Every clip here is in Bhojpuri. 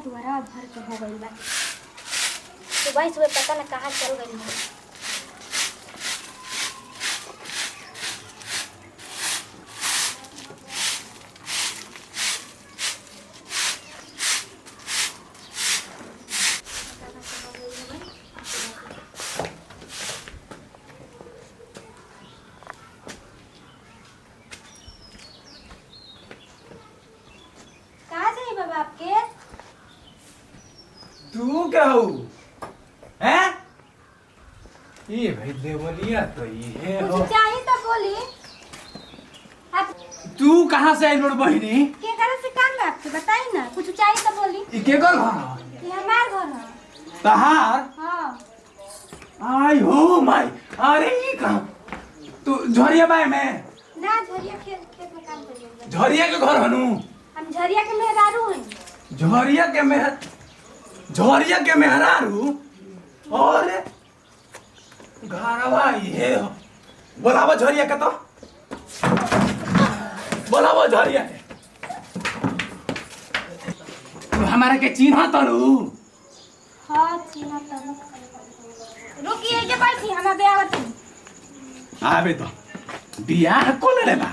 दुआरा भर के हो गई बा। सुबह सुबह पता न कहाँ चल गई है। कहाँ जाइए बाबा आपके? तू क्या हो हैं? ये भाई देवलिया तो ये हो। कुछ चाहिए तो बोली। आप तू कहाँ से आई लोड बहिनी? के घर से काम है आपके बताइए ना, कुछ चाहिए तो बोली। ई के घर है? ये हमार घर है। तहार? हाँ। आई हो माई। अरे ये कहाँ? तू झरिया बाय में? ना झरिया खेत खेत में काम करिए। झरिया के घर हनु? हम झरिया के मेहरारू हैं। झरिया के मेहरारू? और घरवा ये हो। बोलावा झरिया के तो। बोलावा झरिया के। तू हमारा के चिन्हा तरू? हाँ चिन्हा तब। रुकिए के बैठी हम अबे आवत। आबे तो बियाह को ले बा।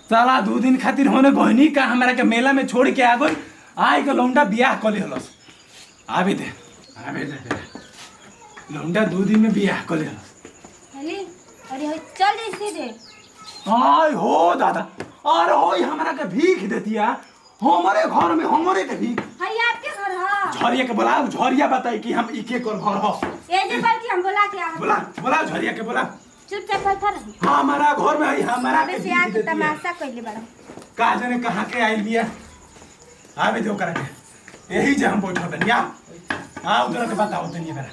साला 2 दिन खातिर होने गहनी का हमरा के मेला में छोड़ के आ गई। आइ के लौंडा बियाह कर ले हलस। आबे दे लौंडा 2 दिन में बियाह कर ले हलस। हेली अरे हो चल जाई सीधे। आय हो दादा। अरे होई हमरा के भीख देतिया। हमारे घर में हमारे के भीख। हां ये आपके घर है। झरिया के बोलाओ। झरिया बताई कि हम इके कर घर हो। ए जे बैठी हम बोला के आवत। बोला झरिया के बोला। चुपचाप बैठा रही। हमारा घर में हमारा के से आके तमाशा कइले बड़ा। का जाने कहाँ के आइल बिया। आबे दो करा के यही जे हम बैठल बनी। आ उधर के बताओ तनी बेरा।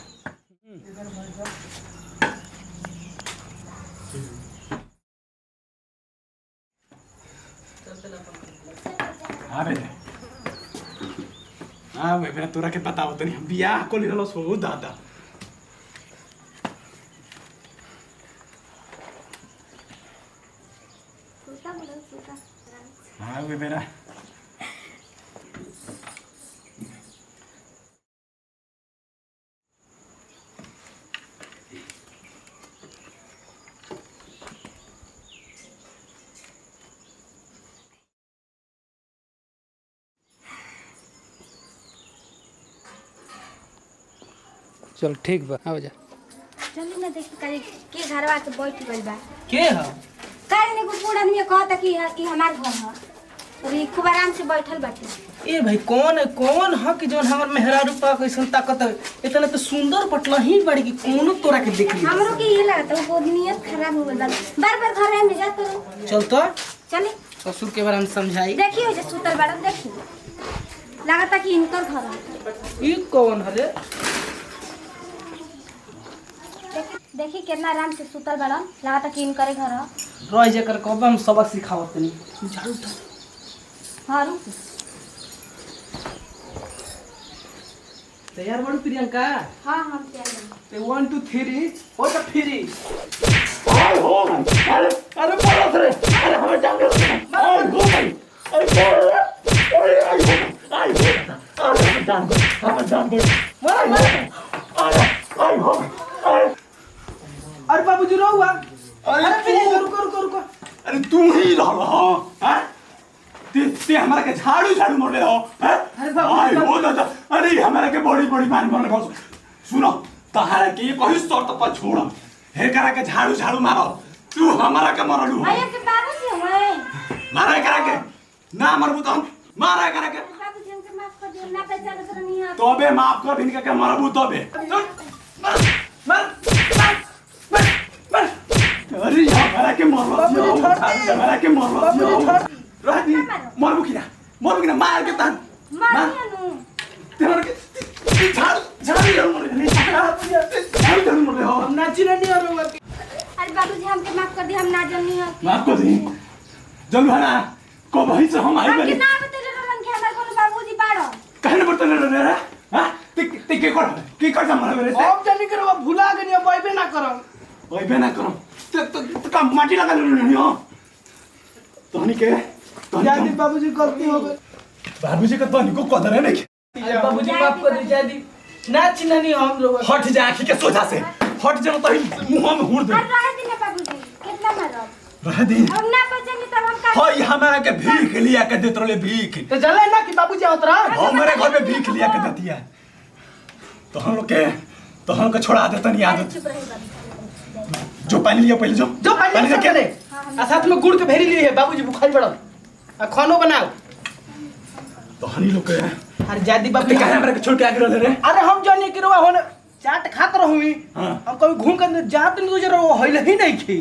आबे दे आबे बेरा तोरा के बताओ तनी हम बियाह को लेलो सो दादा। सूता बोलो सूता। आबे बेरा चल ठीक बा आ जा। चली ना देखी करे के घरवा के बैठ गइल बा। के ह? काहे ने को बूढ़ आदमी कहता कि ई हमार घर है। और ई खूब आराम से बैठल बाटे। ए भाई कौन ह कि जोन हमर मेहरारू पा कैसन ताकत है। इतना तो सुंदर पटला ही बड़ी कि कोनो तोरा के देख ली। हमरो के ये लगता है वो नियत खराब हो गइल बा। बार-बार घर में जात रहो। चल तो चली ससुर के बारे में समझाई। देखियो जे सुतल बड़ा देखियो। लगता कि इनकर घर है। ई कौन हले? देखी कितना आराम से सुतल बड़ा। लगता कि इनकर घर है। रह जेकर कब हम सबक सिखावत तनी। झाड़ू तो हां रुक। तैयार बड़ू प्रियंका? हां हम तैयार हैं। 1 2 3 हो तो फ्री। आय हो अरे बोलो रे। अरे हमें जान दे। आय हो भाई। अरे बोल। अरे आय हो। आय हो। अरे हमें जान दे। आय हो। अरे बाबूजी रोवा। अरे प्रियंका रुको। अरे तू ही रहो हैं? ते हमारा के झाड़ू मोड़ ले हो हैं? अरे बाबू, आय हो दादा। अरे हमारा के बड़ी मान को सुनो तहारा के कोई शर्त पर छोड़ हे करा के झाड़ू मारो। तू हमारा के मरलू हो। आया के बाबूजी है। मारा करा के ना मरबू तो हम मारा करा के बाबूजी हमके माफ कर दियो। ना बेचारा जरा नहीं आ। तबे माफ कर बिन के मरबू तबे। मर। अरे हमारा के हमारा के रहती मरबू की ना मार के तान मारिया नु। तेरा के झाड़ू मोड़ ले हो। नाची नहीं आ रहा। अरे बाबूजी हमके माफ कर दियो। हम ना जन्नी है। माफ कर दी जल भाना को भाई से हम आई हम बनी कितना बतेले रहन के हमार कोनो बाबूजी बाड़ो। कहने पड़ता रे रे हां ते के कर हमरा रे अब जानी करो भुला गनी अब आइबे ना करम। ओइबे ना करम तो का माटी लगा ले हो तोहनी के याद बाबूजी गलती हो गई। बाबूजी का तोहनी को कदर है नहीं। बाबूजी माफ कर दीजिए दी ना चिन्हनी हम लोग हट जा आँखी के सोझा से हट जा तो मुंह में हुड़ दे और रह दिन बाबूजी कितना मारब रह दी हम ना बचेंगे तब हम का हई हमारा के भीख लिया के देत रहले भीख तो जले ना कि बाबूजी आवत रहा हमारे घर में भीख लिया के देती है तो हम लोग के छोड़ा देता नहीं आदत चुप रही बाबू जो पानी लिया पहले जो पानी से के ले आ साथ में गुड़ के भेरी लिए बाबूजी बुखार पड़ल आ खानो बनाओ तो हनी लोग के अरे जादी ते बाबू काहे हमरा के छोड़ के आगे रहले रे अरे हम जानिए कि रवा होने चाट खात रहूंगी हाँ। हम कभी घूम कर जात नहीं गुजर वो होइल ही नहीं थी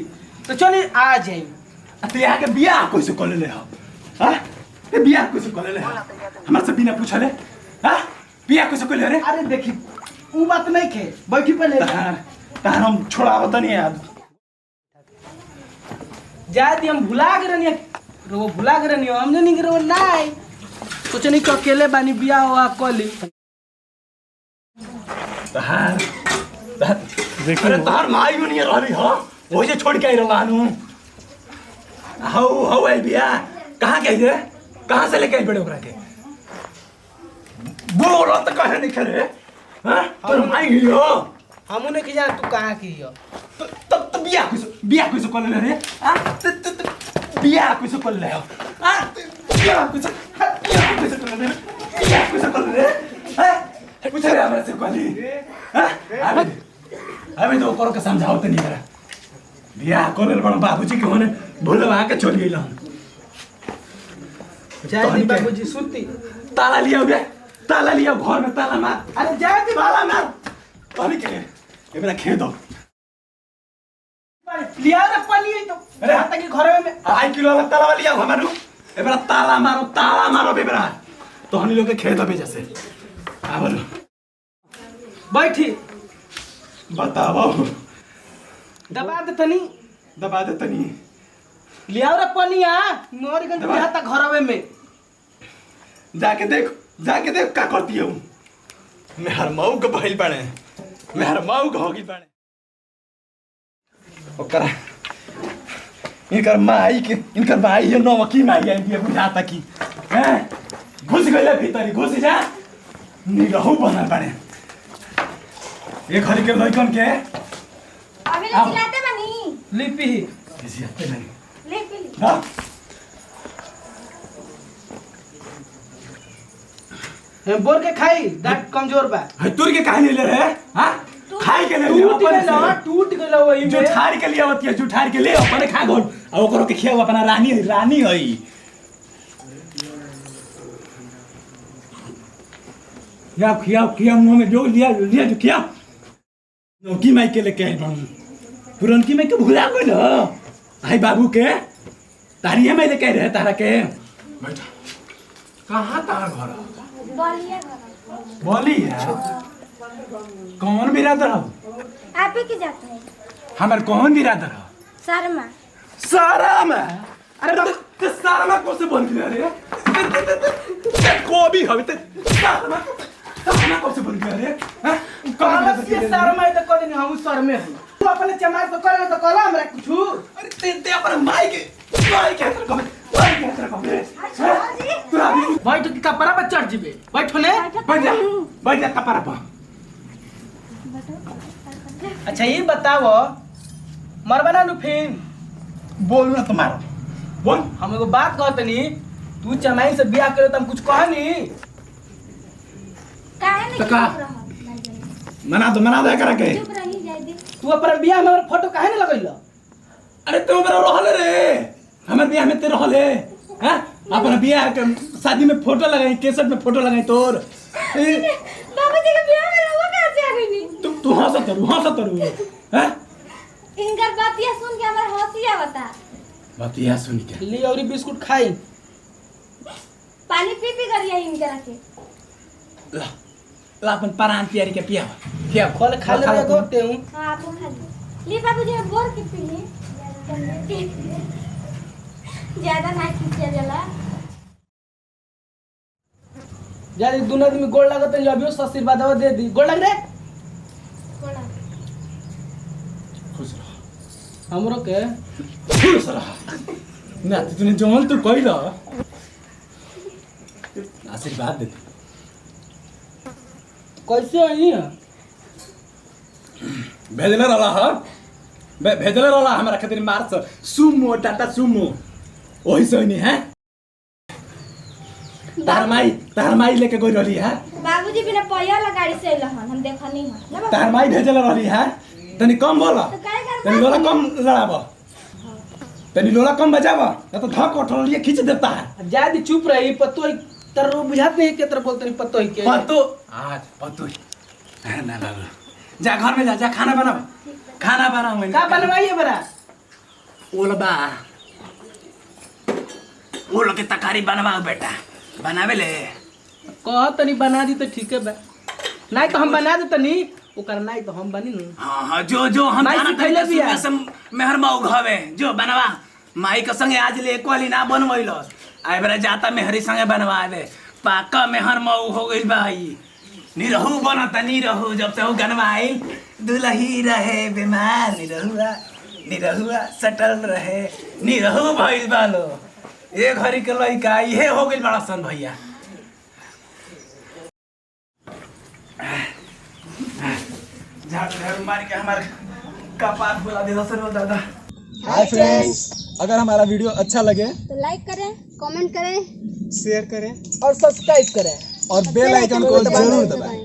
तो चलिए आ जाए ते यहाँ के बियाह कैसे कर ले हो हां ते बियाह कैसे कर ले हमरा से बिना पूछले हां बियाह कैसे कर ले रे अरे देखी वो बात नहीं खे बैठी पहले तार हम छोड़ावत नहीं याद जादी हम भुला के रहनी वो भुला के रहनी हमने नहीं गिरो नहीं सोचे नहीं कि अकेले बानी बिया हुआ कोली तार अरे तार माई नहीं रहली हो वो जे छोड़ के आई रहलानु हाउ आई बिया कहां गई रे कहां से लेके आई बड़े ओकरा के बोल तो कहे नहीं करे हां तोर माई हो हमू नहीं कि जान तू कहाँ की हो तो बियाह कैसे कर ले रे हां बियाह कैसे कर ले हो हां बियाह कैसे कर ले बियाह कैसे कर ले हां पूछ रे हमरा से कहली हां अबे तो करो के समझाओ तो नहीं करा बियाह कर ले बड़ बाबूजी के होने भूलवा के चल गेल हम जादी बाबूजी सुती ताला लिया घर में ताला मार अरे जादी ताला मार पानी के ये मेरा खेत दो लिया रे पानी तो अरे हाथ के घर में आई किलो वाला ताला लिया हमारू ए मेरा ताला मारो बेबरा तो हनी लोग के खेत दबे जैसे आवलो बैठी बताओ दबा दे तनी दबा दे तनी लिया रे पानी आ मोर गन दबा। हाथ घर में जाके देख का करती हूँ मेहर मऊ के भइल बाड़े मेहर मऊ के होगी बाड़े ओकरा इनकर माई है नौकी माई आई दिया बुझाता की हैं घुस गइले भीतर घुस जा निरहु बनल बाड़े ये घर के लइकन के अभी ले आओ। चिल्लाते बनी लिपि किसी आते नहीं ले पी ली हाँ हम बोल के खाई दांत कमजोर बा तुर के काहे ले रहे हां खाई के ले टूट गेल टूट गेल वही जो में ठार के लिए आवत है जो ठार के ले अपने खा गोल और ओकरो के खियाव अपना रानी हई खियाव मुंह में जो लिया जो खियाव नौकी माई के लेके आई बाबू पुरनकी माई के भुला गइल आई बाबू के तारिया में लेके रहे तारा के बैठा कहां तार घर बोलिए घर बोली है कौन बिरादर हो आप ही की जाते हैं हमार कौन बिरादर हो शर्मा सारा में अरे तो सारा में कौन से बन गया रे को भी हवे ते सारा कौन से बन गया रे हां कहां से सर में तो कोई नहीं हम सर में तू अपने चमार तो करे तो कला हमरा कुछ अरे ते अपन माई के अंदर कमे तू अभी बैठ के कपड़ा पर चढ़ जीबे बैठो ने बैठ जा कपड़ा पर अच्छा ये बताओ मरबना नु फिर बोल ना तुम्हारा बोल हम एगो बात कहतनी तू चमाई से बियाह करे त हम कुछ कहनी काहे नहीं तो का? चुप मना दे करा के चुप रही जाए दे तू अपना बियाह में हमर फोटो काहे नहीं लगैल अरे तू मेरा रहले रे हमर बियाह में ते रहले हैं अपना बियाह के शादी में फोटो लगाई केसट में फोटो लगाई तोर बाबूजी के बियाह में रहुआ कहां से आ गई नी तू हंस तरू हैं इनकर बातिया सुन के हमर हंसी आवता बतिया सुन के ली और बिस्कुट खाई पानी पी करिए इनकरा के ला ला अपन परान पियारी के पिया क्या खोल खा ले एगो तेऊ हां आप खा ली बाबूजी बोर के पी ली ज्यादा ना खींचा जाला जादी दुन आदमी गोड़ लागत है अभियो आशीर्वाद दे दी गोड़ लग रे कोला खुश रह हमरो के खुश रह ना तूने जौन तू कइला आशीर्वाद दे कैसे आई है भेजले रहला ह भेजले रहला हमरा खातिर मार्च सुमो टाटा सुमो ओही से नहीं है तार माई लेके गई रहली है बाबूजी बिना पहिया वाला गाड़ी से अइल हन हम देखनी हन ना बाबू? तार माई भेजले रहली है तनी कम बोला तो काहे कर तनी लोला कम लड़ाब तनी लोला कम बजाब या तो धक उठल लिए खींच देता है ज्यादा चुप रही पतो तर बुझात नहीं के तरह बोलते नहीं पतो के पतो आज पतो ना ना जा घर में जा खाना बना खाना बना मैंने का बनवाइए बरा ओलबा ओलो के तकारी बनवाओ बेटा बनावे ले कह तनी बना दी तो ठीक है बा नहीं तो हम बना दे तनी ओकर नहीं तो हम बनी नु हाँ जो हम माई जाना सिखैले तनी बिया। सुबह से मेहर मऊ घवे जो बनवा माई के संगे आज ले कोली ना बनवैलस आइ बेरा जाता मेहरी संगे बनवावे पाका मेहर मऊ हो गइल भाई निरहु बनता निरहु जब से हो गनवाइल दुलही रहे बीमार निरहुआ सटल रहे निरहु भइल बालो ए घरी के लइका इहे हो गइल बड़ा सन भैया झाड़ू मार के हमारे कपार बुला दे सर दादा हाय फ्रेंड्स, अगर हमारा वीडियो अच्छा लगे तो लाइक करें कमेंट करें शेयर करें और सब्सक्राइब करें और बेल आइकन को जरूर दबाएं।